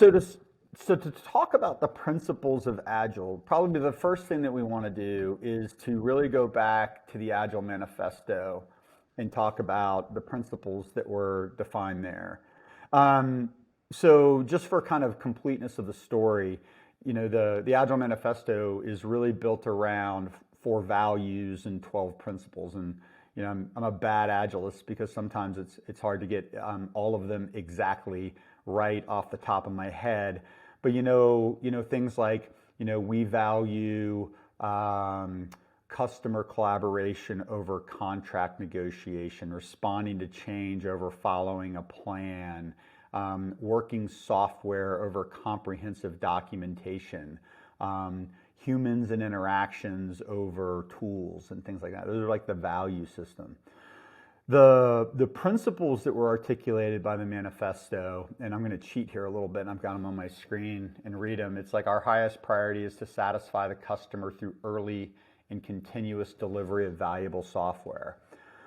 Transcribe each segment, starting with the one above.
So to so to talk about the principles of Agile, probably the first thing that we want to do is to really go back to the Agile Manifesto and talk about the principles that were defined there. Um, so just for kind of completeness of the story, the Agile Manifesto is really built around four values and 12 principles. And I'm a bad Agilist because sometimes it's hard to get all of them exactly right off the top of my head. But things like we value customer collaboration over contract negotiation, responding to change over following a plan, working software over comprehensive documentation, humans and interactions over tools and things like that. Those are like the value system. The principles that were articulated by the manifesto, and I'm going to cheat here a little bit, and I've got them on my screen and read them. It's like our highest priority is to satisfy the customer through early and continuous delivery of valuable software.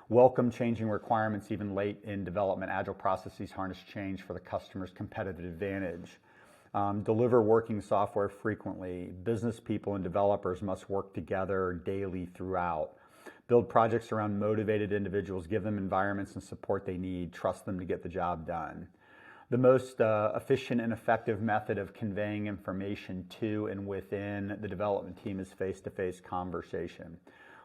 Welcome changing requirements even late in development. Agile processes harness change for the customer's competitive advantage. Deliver working software frequently. Business people and developers must work together daily throughout. Build projects around motivated individuals, give them environments and support they need, trust them to get the job done. The most efficient and effective method of conveying information to and within the development team is face-to-face conversation.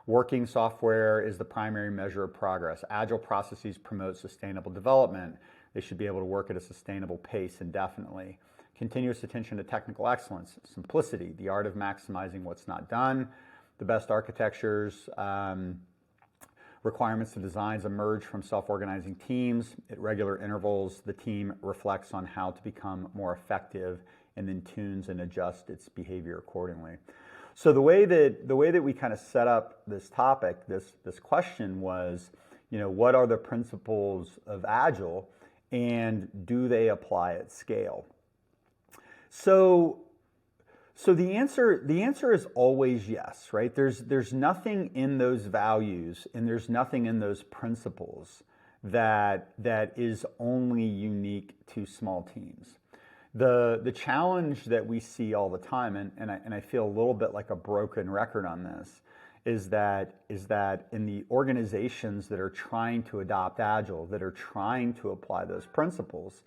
Working software is the primary measure of progress. Agile processes promote sustainable development. They should be able to work at a sustainable pace indefinitely. Continuous attention to technical excellence, simplicity, the art of maximizing what's not done. The best architectures, requirements to designs emerge from self-organizing teams. At regular intervals, the team reflects on how to become more effective and then tunes and adjusts its behavior accordingly. So the way that we kind of set up this topic, this question was, what are the principles of Agile and do they apply at scale? So the answer is always yes, right? There's nothing in those values and there's nothing in those principles that is only unique to small teams. The challenge that we see all the time, and I feel a little bit like a broken record on this, is that in the organizations that are trying to adopt Agile, that are trying to apply those principles,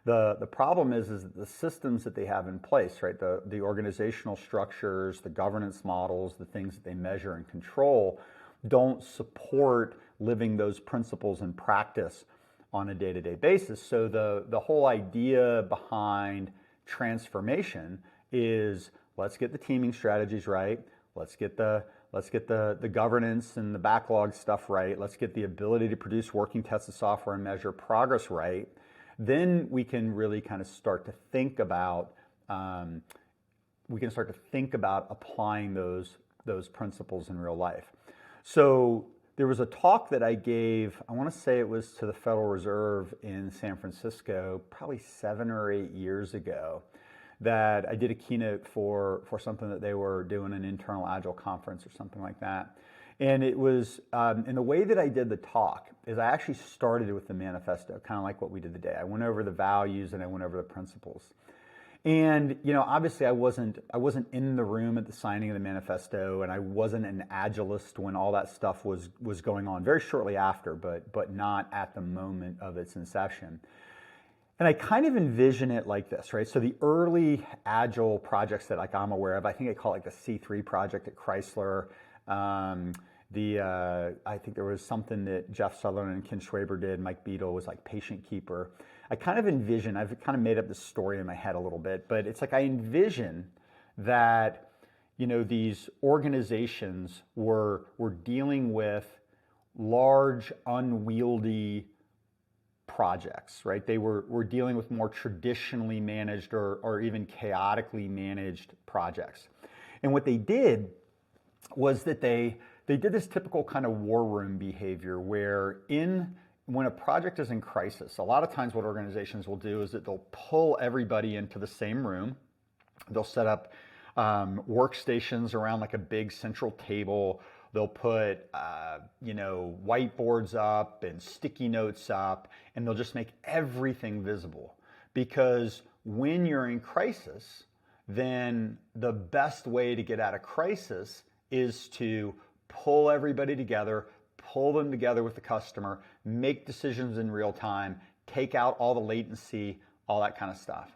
the problem is that the systems that they have in place, right, the organizational structures, the governance models, the things that they measure and control, don't support living those principles in practice on a day-to-day basis. So the whole idea behind transformation is let's get the teaming strategies right, let's get the governance and the backlog stuff right, let's get the ability to produce working tested software and measure progress right. Then we can really kind of start to think about applying those principles in real life. So there was a talk that I gave, I want to say it was to the Federal Reserve in San Francisco, probably 7 or 8 years ago, that I did a keynote for something that they were doing, an internal Agile conference or something like that. And it was, and the way that I did the talk is I actually started with the manifesto, kind of like what we did today. I went over the values and I went over the principles. And obviously I wasn't in the room at the signing of the manifesto, and I wasn't an Agilist when all that stuff was going on. Very shortly after, but not at the moment of its inception. And I kind of envision it like this, right? So the early Agile projects that I'm aware of, I think I call it like the C3 project at Chrysler. I think there was something that Jeff Sutherland and Ken Schwaber did. Mike Beadle was like Patient Keeper. I kind of envision, I've kind of made up this story in my head a little bit, but it's like I envision that, these organizations were dealing with large, unwieldy projects, right? They were dealing with more traditionally managed or even chaotically managed projects. And what they did was that they did this typical kind of war room behavior where when a project is in crisis, a lot of times what organizations will do is that they'll pull everybody into the same room. They'll set up workstations around like a big central table. They'll put whiteboards up and sticky notes up, and they'll just make everything visible. Because when you're in crisis, then the best way to get out of crisis is to pull everybody together, pull them together with the customer, make decisions in real time, take out all the latency, all that kind of stuff.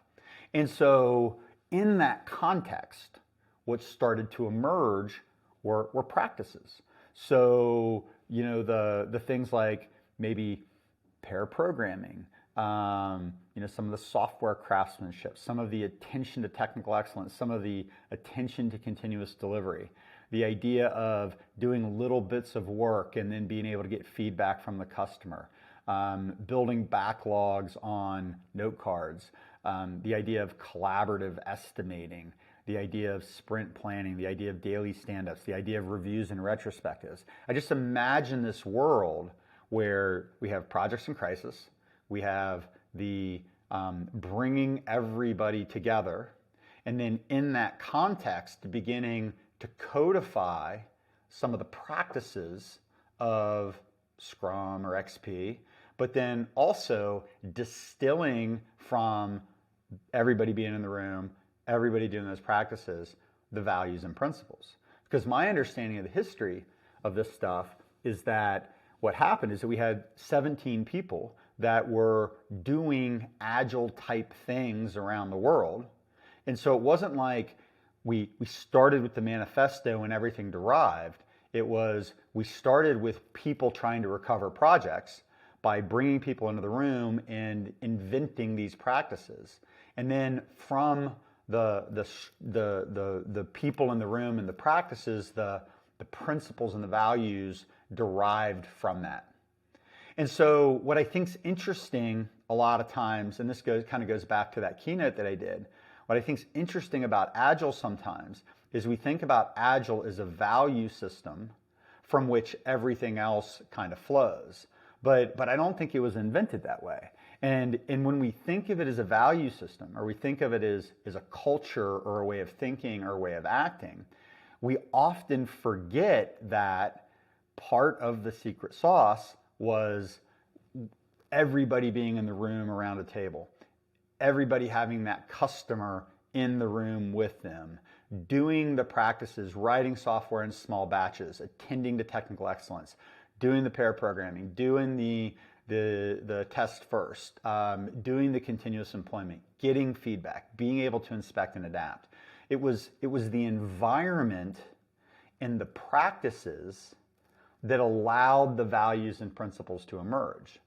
And so in that context, what started to emerge were practices. So, the things like maybe pair programming, some of the software craftsmanship, some of the attention to technical excellence, some of the attention to continuous delivery, the idea of doing little bits of work and then being able to get feedback from the customer, building backlogs on note cards, the idea of collaborative estimating, the idea of sprint planning, the idea of daily stand-ups, the idea of reviews and retrospectives. I just imagine this world where we have projects in crisis, we have the bringing everybody together, and then in that context, beginning to codify some of the practices of Scrum or XP, but then also distilling from everybody being in the room, everybody doing those practices, the values and principles. Because my understanding of the history of this stuff is that what happened is that we had 17 people that were doing agile type things around the world. And so it wasn't like we started with the manifesto and everything derived. It was, we started with people trying to recover projects by bringing people into the room and inventing these practices. And then from the people in the room and the practices, the principles and the values derived from that. And so what I think's interesting a lot of times, and this kind of goes back to that keynote that I did, what I think's interesting about Agile sometimes is we think about Agile as a value system from which everything else kind of flows. But I don't think it was invented that way. And when we think of it as a value system, or we think of it as a culture or a way of thinking or a way of acting, we often forget that part of the secret sauce was everybody being in the room around a table, everybody having that customer in the room with them, doing the practices, writing software in small batches, attending to technical excellence, doing the pair programming, doing the test first, doing the continuous employment, getting feedback, being able to inspect and adapt. It was the environment and the practices that allowed the values and principles to emerge.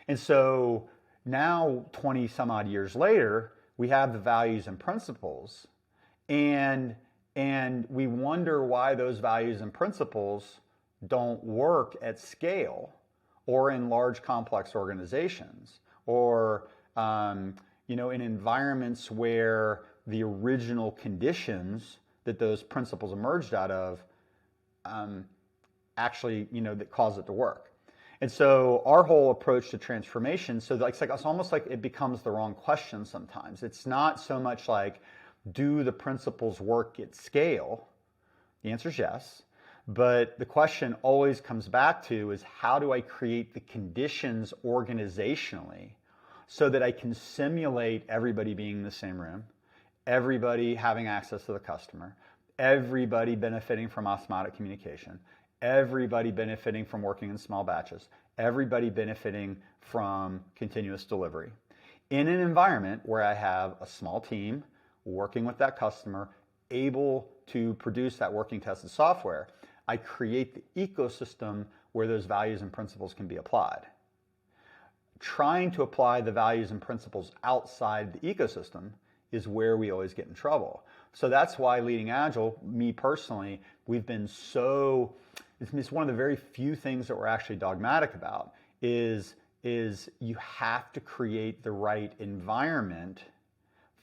And so now, 20 some odd years later, we have the values and principles, and we wonder why those values and principles don't work at scale or in large complex organizations, or in environments where the original conditions that those principles emerged out of actually, that cause it to work. And so our whole approach to transformation, so it's almost like it becomes the wrong question sometimes. It's not so much like, do the principles work at scale? The answer is yes. But the question always comes back to is, how do I create the conditions organizationally so that I can simulate everybody being in the same room, everybody having access to the customer, everybody benefiting from osmotic communication, everybody benefiting from working in small batches, everybody benefiting from continuous delivery, in an environment where I have a small team working with that customer, able to produce that working tested software. I create the ecosystem where those values and principles can be applied. Trying to apply the values and principles outside the ecosystem is where we always get in trouble. So that's why leading Agile, me personally, it's one of the very few things that we're actually dogmatic about, is you have to create the right environment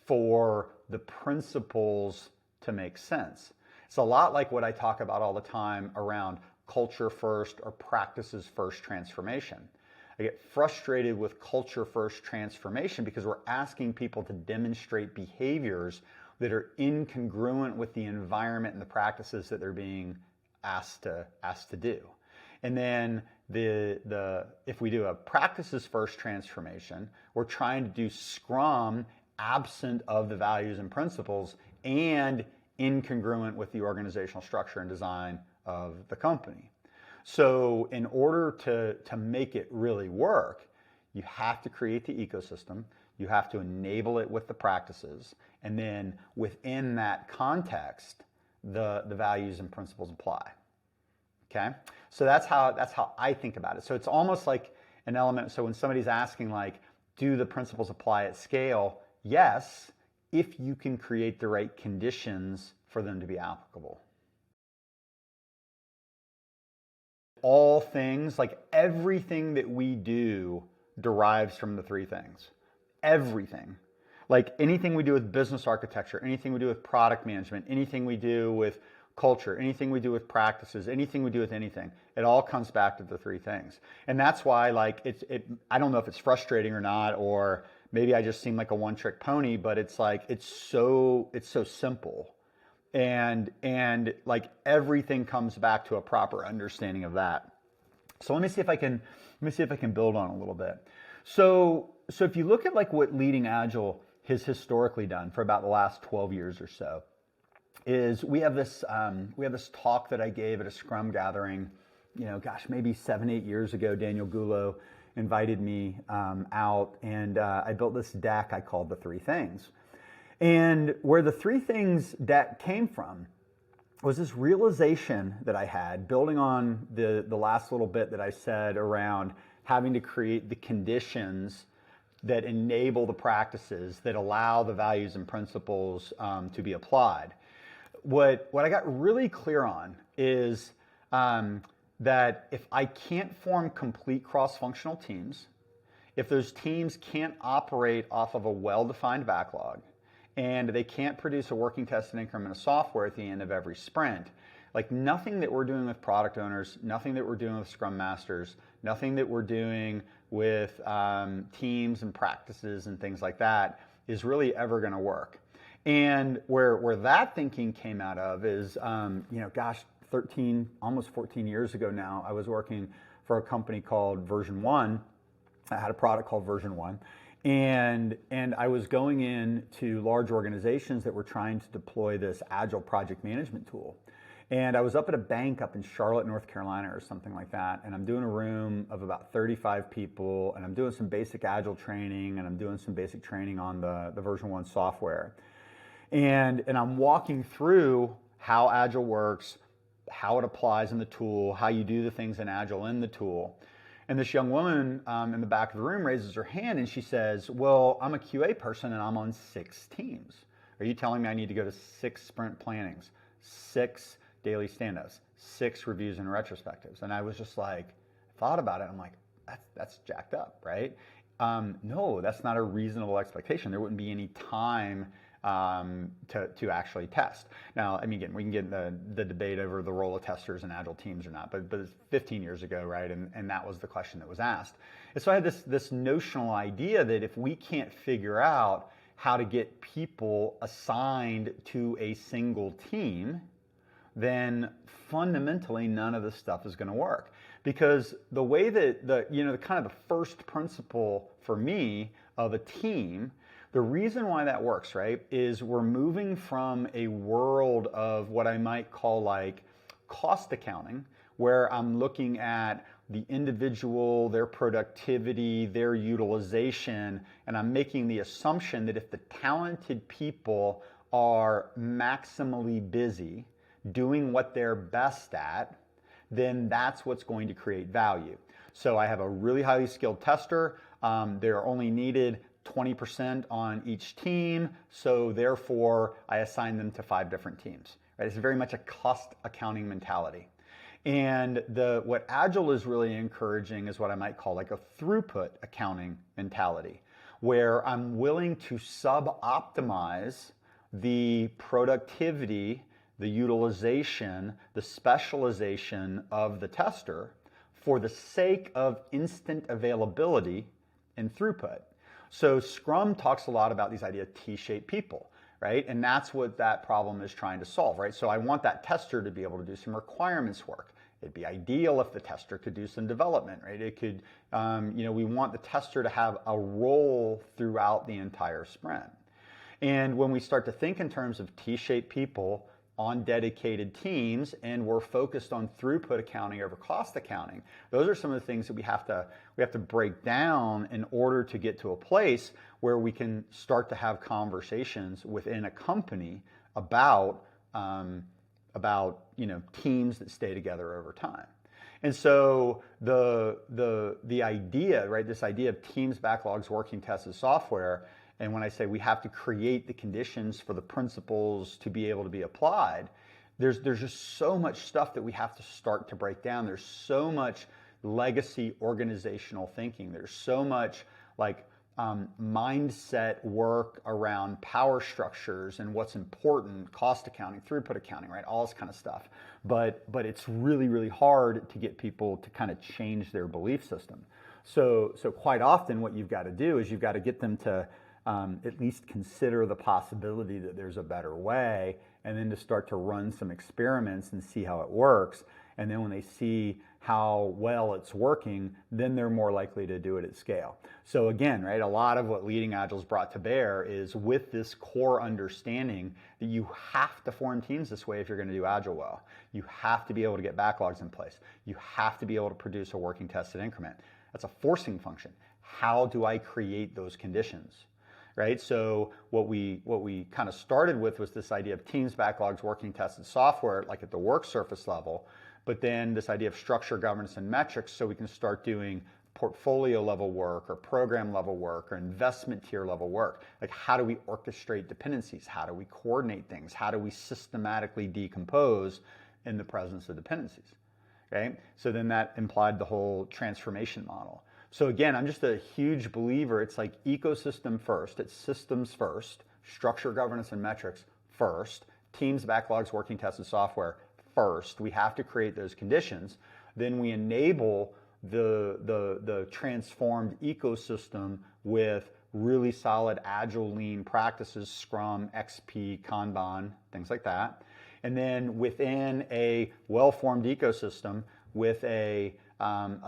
for the principles to make sense. It's a lot like what I talk about all the time around culture first or practices first transformation. I get frustrated with culture first transformation because we're asking people to demonstrate behaviors that are incongruent with the environment and the practices that they're being asked to do. And then if we do a practices first transformation, we're trying to do Scrum absent of the values and principles and incongruent with the organizational structure and design of the company. So in order to make it really work, you have to create the ecosystem, you have to enable it with the practices, and then within that context, the values and principles apply. Okay? So that's how I think about it. So it's almost like an element, so when somebody's asking like, do the principles apply at scale? Yes, if you can create the right conditions for them to be applicable. All things, like everything that we do derives from the three things. Everything. Like anything we do with business architecture, anything we do with product management, anything we do with culture, anything we do with practices, anything we do with anything, it all comes back to the three things. And that's why like I don't know if it's frustrating or not, or maybe I just seem like a one-trick pony, but it's like it's so simple. And like everything comes back to a proper understanding of that. So let me see if I can build on a little bit. So if you look at like what Leading Agile has historically done for about the last 12 years or so, is we have this talk that I gave at a Scrum gathering, maybe 7-8 years ago. Daniel Gullo invited me out, and I built this deck I called the Three Things. And where the Three Things deck came from was this realization that I had, building on the last little bit that I said around having to create the conditions that enable the practices that allow the values and principles to be applied. What I got really clear on is that if I can't form complete cross-functional teams, if those teams can't operate off of a well-defined backlog, and they can't produce a working tested increment of software at the end of every sprint, like nothing that we're doing with product owners, nothing that we're doing with Scrum Masters, nothing that we're doing with teams and practices and things like that is really ever going to work. And where that thinking came out of is, 13, almost 14 years ago now, I was working for a company called Version 1. I had a product called Version 1. And I was going into large organizations that were trying to deploy this Agile project management tool. And I was up at a bank up in Charlotte, North Carolina or something like that. And I'm doing a room of about 35 people, and I'm doing some basic Agile training, and I'm doing some basic training on the Version 1 software. And I'm walking through how Agile works, how it applies in the tool, how you do the things in Agile in the tool. And this young woman in the back of the room raises her hand and she says, well, I'm a QA person and I'm on 6 teams. Are you telling me I need to go to 6 sprint plannings, 6 daily stand-ups, 6 reviews and retrospectives? And I was just like, thought about it. I'm like, that's jacked up, right? No, that's not a reasonable expectation. There wouldn't be any time to actually test. Now, I mean, again, we can get the debate over the role of testers in Agile teams or not, but it's 15 years ago, right? And that was the question that was asked. And so I had this notional idea that if we can't figure out how to get people assigned to a single team, then fundamentally none of this stuff is going to work. Because the way that the kind of the first principle for me of a team, the reason why that works, right, is we're moving from a world of what I might call like cost accounting, where I'm looking at the individual, their productivity, their utilization, and I'm making the assumption that if the talented people are maximally busy doing what they're best at, then that's what's going to create value. So I have a really highly skilled tester. They're only needed 20% on each team, so therefore I assign them to 5 different teams. Right? It's very much a cost accounting mentality. And what Agile is really encouraging is what I might call like a throughput accounting mentality, where I'm willing to sub-optimize the productivity, the utilization, the specialization of the tester for the sake of instant availability and throughput. So Scrum talks a lot about these idea of T-shaped people, right? And that's what that problem is trying to solve, right? So I want that tester to be able to do some requirements work. It'd be ideal if the tester could do some development, right? It could, we want the tester to have a role throughout the entire sprint. And when we start to think in terms of T-shaped people on dedicated teams, and we're focused on throughput accounting over cost accounting, those are some of the things that we have to break down in order to get to a place where we can start to have conversations within a company about teams that stay together over time. And so the idea, right, this idea of teams, backlogs, working tested software, and when I say we have to create the conditions for the principles to be able to be applied, there's just so much stuff that we have to start to break down. There's so much legacy organizational thinking. There's so much mindset work around power structures and what's important, cost accounting, throughput accounting, right? All this kind of stuff. But it's really, really hard to get people to kind of change their belief system. So quite often what you've got to do is you've got to get them to at least consider the possibility that there's a better way, and then to start to run some experiments and see how it works. And then when they see how well it's working, then they're more likely to do it at scale. So again, right, a lot of what Leading Agile's brought to bear is with this core understanding that you have to form teams this way if you're going to do Agile well. You have to be able to get backlogs in place. You have to be able to produce a working tested increment. That's a forcing function. How do I create those conditions? Right? So what we kind of started with was this idea of teams, backlogs, working tested software, like at the work surface level, but then this idea of structure, governance, and metrics, so we can start doing portfolio level work or program level work or investment tier level work. Like, how do we orchestrate dependencies? How do we coordinate things? How do we systematically decompose in the presence of dependencies? Okay? So then that implied the whole transformation model. So again, I'm just a huge believer. It's like ecosystem first, it's systems first, structure, governance, and metrics first, teams, backlogs, working tested software first. We have to create those conditions. Then we enable the transformed ecosystem with really solid Agile lean practices, Scrum, XP, Kanban, things like that. And then within a well-formed ecosystem with a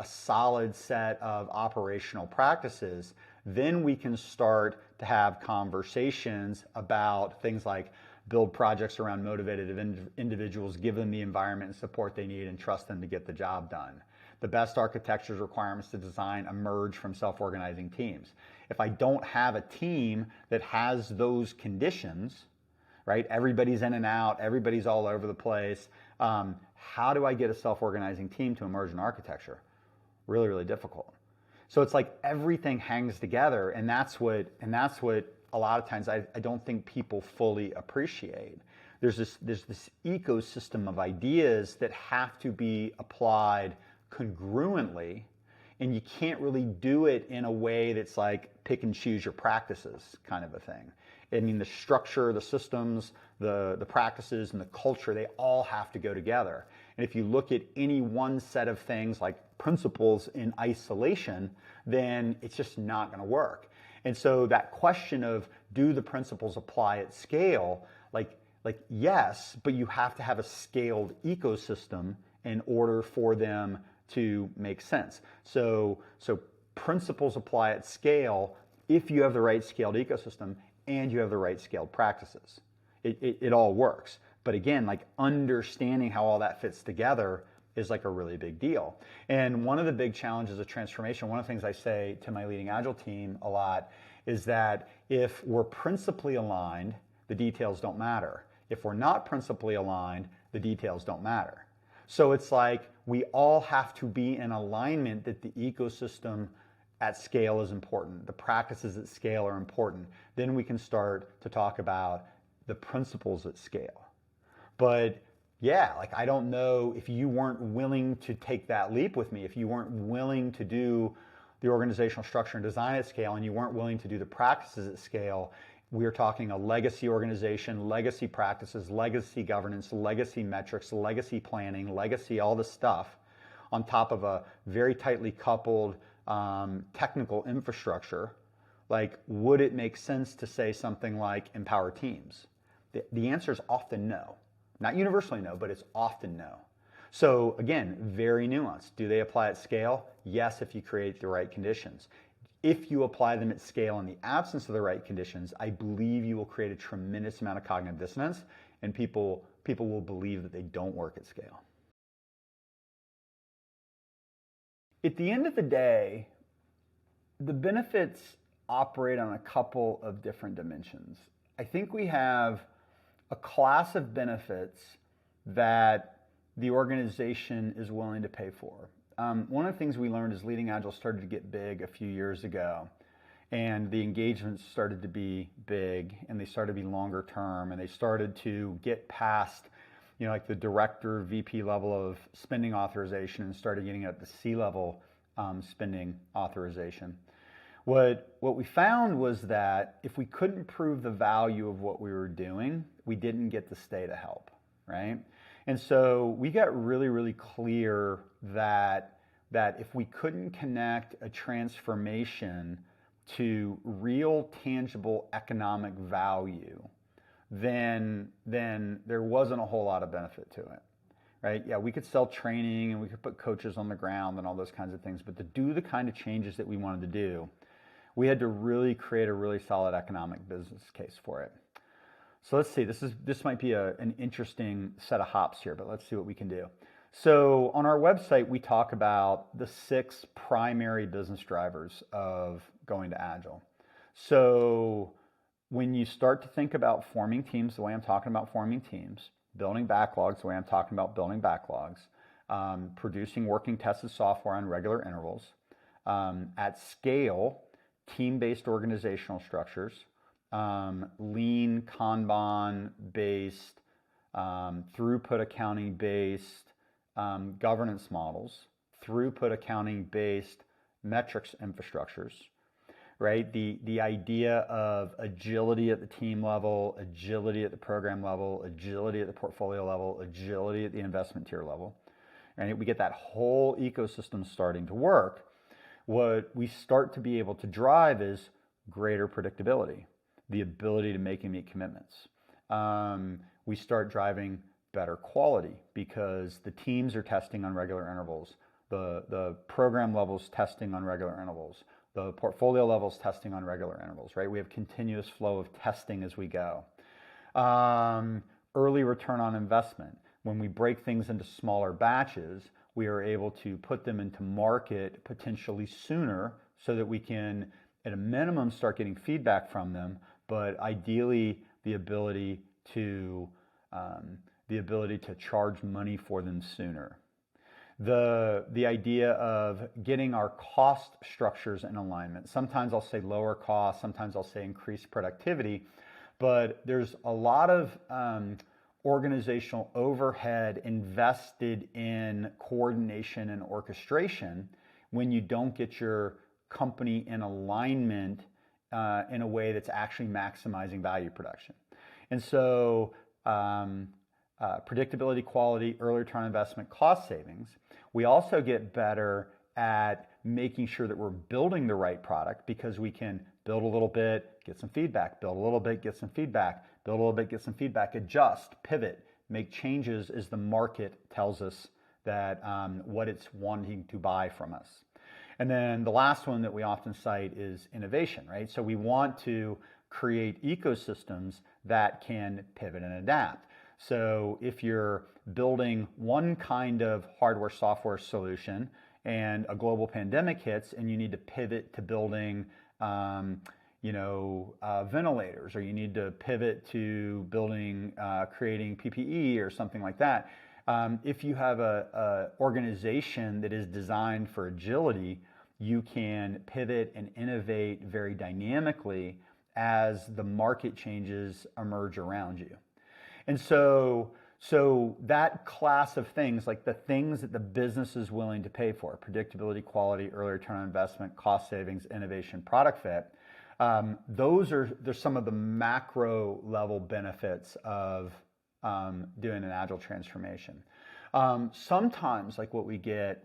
solid set of operational practices, then we can start to have conversations about things like build projects around motivated individuals, give them the environment and support they need, and trust them to get the job done. The best architecture's requirements to design emerge from self-organizing teams. If I don't have a team that has those conditions, right? Everybody's in and out, everybody's all over the place. How do I get a self-organizing team to emerge in architecture? Really, really difficult. So it's like everything hangs together, and that's what a lot of times I don't think people fully appreciate. There's this ecosystem of ideas that have to be applied congruently, and you can't really do it in a way that's like pick and choose your practices kind of a thing. I mean, the structure, the systems, the practices, and the culture, they all have to go together. And if you look at any one set of things like principles in isolation, then it's just not going to work. And so that question of, do the principles apply at scale? Like yes, but you have to have a scaled ecosystem in order for them to make sense. So principles apply at scale if you have the right scaled ecosystem and you have the right scaled practices. It all works. But again, like understanding how all that fits together is like a really big deal. And one of the big challenges of transformation, one of the things I say to my Leading Agile team a lot is that if we're principally aligned, the details don't matter. If we're not principally aligned, the details don't matter. So it's like we all have to be in alignment that the ecosystem at scale is important. The practices at scale are important. Then we can start to talk about the principles at scale. But yeah, like I don't know if you weren't willing to take that leap with me, if you weren't willing to do the organizational structure and design at scale, and you weren't willing to do the practices at scale, we are talking a legacy organization, legacy practices, legacy governance, legacy metrics, legacy planning, legacy all this stuff on top of a very tightly coupled technical infrastructure. Like, would it make sense to say something like empower teams? The answer is often no. Not universally no, but it's often no. So again, very nuanced. Do they apply at scale? Yes, if you create the right conditions. if you apply them at scale in the absence of the right conditions, I believe you will create a tremendous amount of cognitive dissonance, and people will believe that they don't work at scale. At the end of the day, the benefits operate on a couple of different dimensions. I think we have a class of benefits that the organization is willing to pay for. One of the things we learned is Leading Agile started to get big a few years ago, and the engagements started to be big, and they started to be longer term, and they started to get past, like the director, VP level of spending authorization, and started getting at the C-level spending authorization. What we found was that if we couldn't prove the value of what we were doing, we didn't get to stay to help, right? And so we got really, really clear that if we couldn't connect a transformation to real, tangible economic value, then there wasn't a whole lot of benefit to it, right? Yeah, we could sell training and we could put coaches on the ground and all those kinds of things, but to do the kind of changes that we wanted to do, we had to really create a really solid economic business case for it. So let's see, this might be an interesting set of hops here, but let's see what we can do. So on our website, we talk about the 6 primary business drivers of going to Agile. So when you start to think about forming teams the way I'm talking about forming teams, building backlogs the way I'm talking about building backlogs, producing working tested software on regular intervals, at scale, team-based organizational structures, lean, Kanban-based, throughput accounting-based governance models, throughput accounting-based metrics infrastructures, right? The idea of agility at the team level, agility at the program level, agility at the portfolio level, agility at the investment tier level, right? We get that whole ecosystem starting to work. What we start to be able to drive is greater predictability, the ability to make and meet commitments. We start driving better quality because the teams are testing on regular intervals, the program levels testing on regular intervals, the portfolio levels testing on regular intervals, right? We have continuous flow of testing as we go. Early return on investment. When we break things into smaller batches, we are able to put them into market potentially sooner so that we can, at a minimum, start getting feedback from them, but ideally the ability to charge money for them sooner. The idea of getting our cost structures in alignment. Sometimes I'll say lower cost, sometimes I'll say increased productivity, but there's a lot of organizational overhead invested in coordination and orchestration when you don't get your company in alignment in a way that's actually maximizing value production. And so predictability, quality, early return on investment, cost savings. We also get better at making sure that we're building the right product because we can build a little bit, get some feedback, build a little bit, get some feedback, build a little bit, get some feedback, adjust, pivot, make changes as the market tells us that what it's wanting to buy from us. And then the last one that we often cite is innovation, right? So we want to create ecosystems that can pivot and adapt. So if you're building one kind of hardware software solution and a global pandemic hits and you need to pivot to building ventilators, or you need to pivot to building, creating PPE or something like that. If you have a organization that is designed for agility, you can pivot and innovate very dynamically as the market changes emerge around you. And so that class of things, like the things that the business is willing to pay for, predictability, quality, early return on investment, cost savings, innovation, product fit, there's some of the macro level benefits of doing an agile transformation. Sometimes, like what we get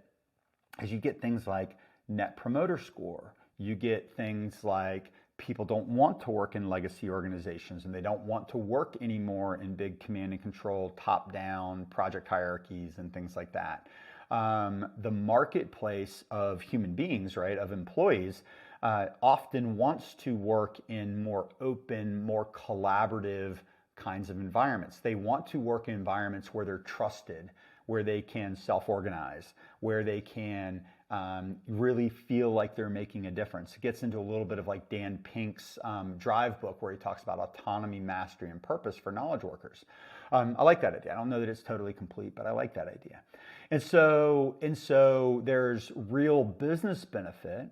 is you get things like net promoter score. You get things like people don't want to work in legacy organizations and they don't want to work anymore in big command and control, top-down project hierarchies and things like that. The marketplace of human beings, right, of employees, often wants to work in more open, more collaborative kinds of environments. They want to work in environments where they're trusted, where they can self-organize, where they can really feel like they're making a difference. It gets into a little bit of like Dan Pink's Drive book, where he talks about autonomy, mastery, and purpose for knowledge workers. I like that idea. I don't know that it's totally complete, but I like that idea. And so there's real business benefit,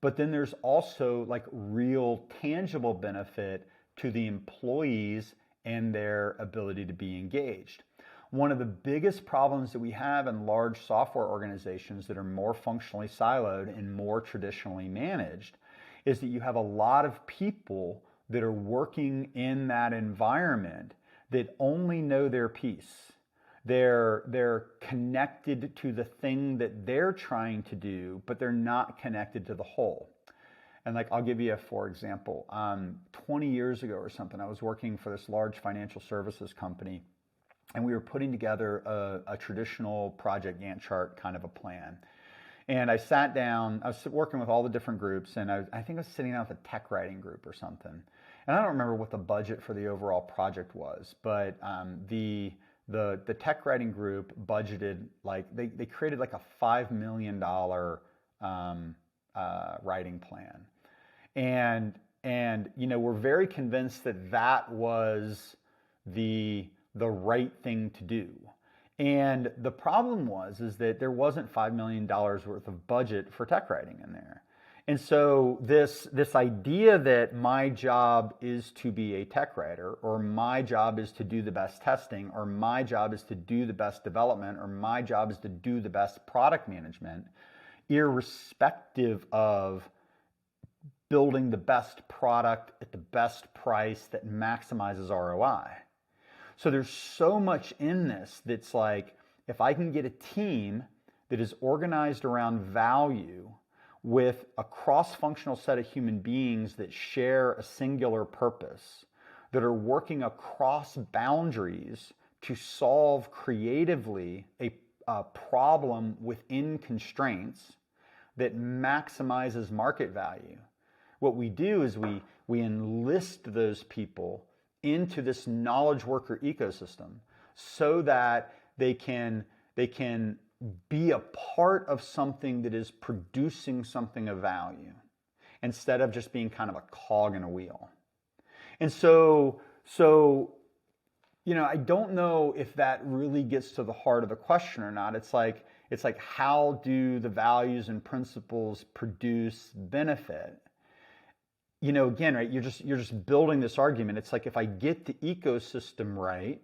but then there's also like real tangible benefit to the employees and their ability to be engaged. One of the biggest problems that we have in large software organizations that are more functionally siloed and more traditionally managed is that you have a lot of people that are working in that environment that only know their piece. They're connected to the thing that they're trying to do, but they're not connected to the whole. And like, I'll give you a for example. 20 years ago or something, I was working for this large financial services company, and we were putting together a traditional project Gantt chart kind of a plan. And I sat down, I was working with all the different groups, and I think I was sitting down with a tech writing group or something. And I don't remember what the budget for the overall project was, but the tech writing group budgeted, like, they created like a $5 million writing plan. And you know, we're very convinced that that was the right thing to do. And the problem is that there wasn't $5 million worth of budget for tech writing in there. And so this idea that my job is to be a tech writer, or my job is to do the best testing, or my job is to do the best development, or my job is to do the best product management, irrespective of building the best product at the best price that maximizes ROI. So there's so much in this that's like, if I can get a team that is organized around value with a cross-functional set of human beings that share a singular purpose, that are working across boundaries to solve creatively a problem within constraints that maximizes market value. What we do is we enlist those people into this knowledge worker ecosystem so that they can be a part of something that is producing something of value, instead of just being kind of a cog in a wheel. And so you know, I don't know if that really gets to the heart of the question or not. It's like how do the values and principles produce benefit? You know, again, right, you're just building this argument. It's like, if I get the ecosystem right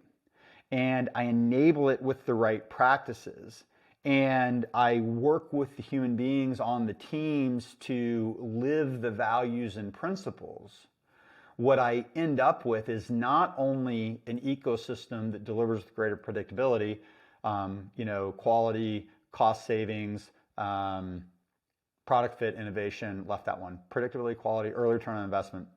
and I enable it with the right practices, and I work with the human beings on the teams to live the values and principles, what I end up with is not only an ecosystem that delivers greater predictability, you know, quality, cost savings, product fit, innovation, left that one. Predictability, quality, early return on investment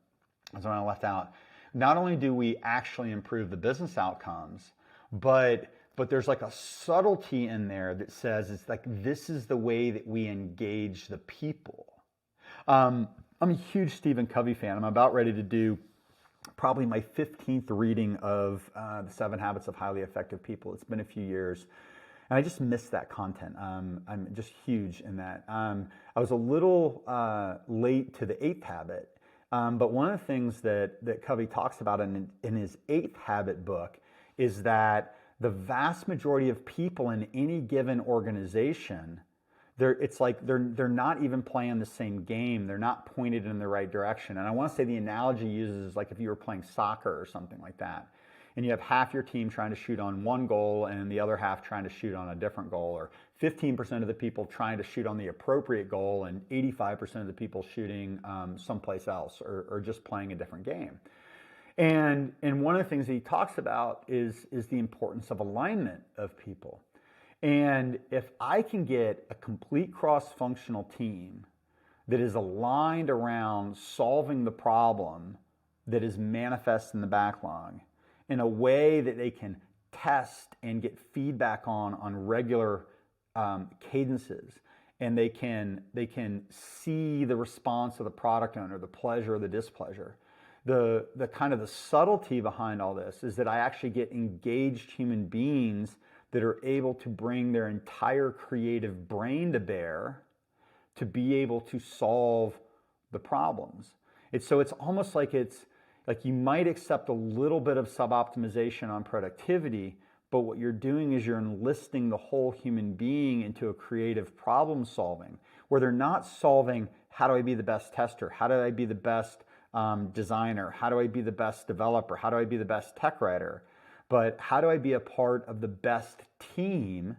is one I left out. Not only do we actually improve the business outcomes, but there's like a subtlety in there that says it's like, this is the way that we engage the people. I'm a huge Stephen Covey fan. I'm about ready to do probably my 15th reading of The 7 Habits of Highly Effective People. It's been a few years. And I just miss that content. I'm just huge in that. I was a little late to the 8th habit, but one of the things that Covey talks about in his 8th habit book is that the vast majority of people in any given organization, it's like they're not even playing the same game. They're not pointed in the right direction. And I want to say the analogy uses is like if you were playing soccer or something like that, and you have half your team trying to shoot on one goal and the other half trying to shoot on a different goal, or 15% of the people trying to shoot on the appropriate goal and 85% of the people shooting someplace else, or just playing a different game. And one of the things that he talks about is the importance of alignment of people. And if I can get a complete cross-functional team that is aligned around solving the problem that is manifest in the backlog in a way that they can test and get feedback on regular cadences, and they can see the response of the product owner, the pleasure or the displeasure. The kind of the subtlety behind all this is that I actually get engaged human beings that are able to bring their entire creative brain to bear to be able to solve the problems. So it's almost like you might accept a little bit of sub-optimization on productivity, but what you're doing is you're enlisting the whole human being into a creative problem solving, where they're not solving, how do I be the best tester? How do I be the best designer? How do I be the best developer? How do I be the best tech writer? But how do I be a part of the best team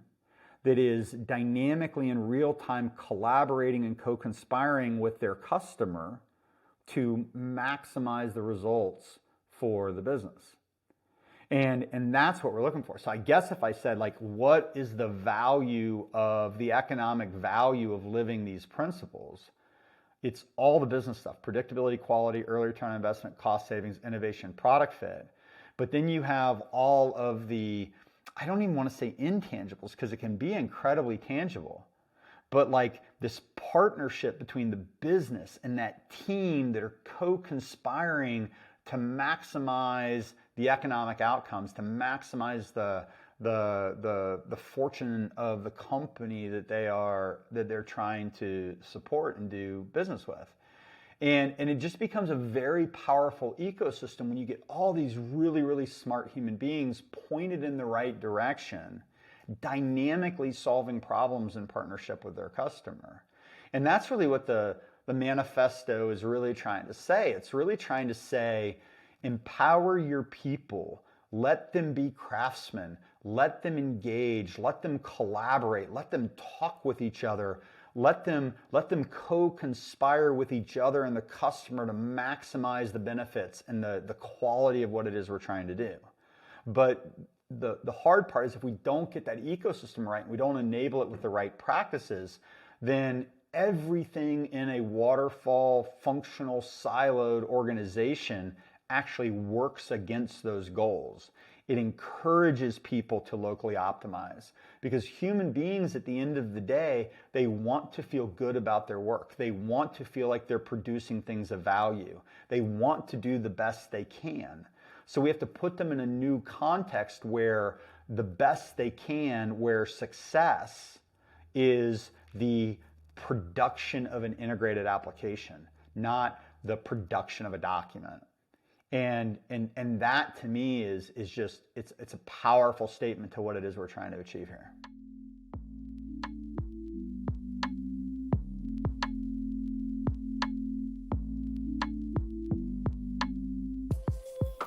that is dynamically in real time collaborating and co-conspiring with their customer to maximize the results for the business? And that's what we're looking for. So I guess if I said, like, what is the value of the economic value of living these principles? It's all the business stuff: predictability, quality, early return on investment, cost savings, innovation, product fit. But then you have all of the, I don't even want to say intangibles, because it can be incredibly tangible, but like this partnership between the business and that team that are co-conspiring to maximize the economic outcomes, to maximize the fortune of the company that they're trying to support and do business with. And it just becomes a very powerful ecosystem when you get all these really, really smart human beings pointed in the right direction, dynamically solving problems in partnership with their customer. And that's really what the manifesto is really trying to say. It's really trying to say, empower your people, let them be craftsmen, let them engage, let them collaborate, let them talk with each other, let them co-conspire with each other and the customer to maximize the benefits and the quality of what it is we're trying to do. But the hard part is, if we don't get that ecosystem right and we don't enable it with the right practices, then everything in a waterfall, functional, siloed organization actually works against those goals. It encourages people to locally optimize, because human beings, at the end of the day, they want to feel good about their work. They want to feel like they're producing things of value. They want to do the best they can. So we have to put them in a new context where the best they can, where success is the production of an integrated application, not the production of a document. And that, to me, is just, it's a powerful statement to what it is we're trying to achieve here.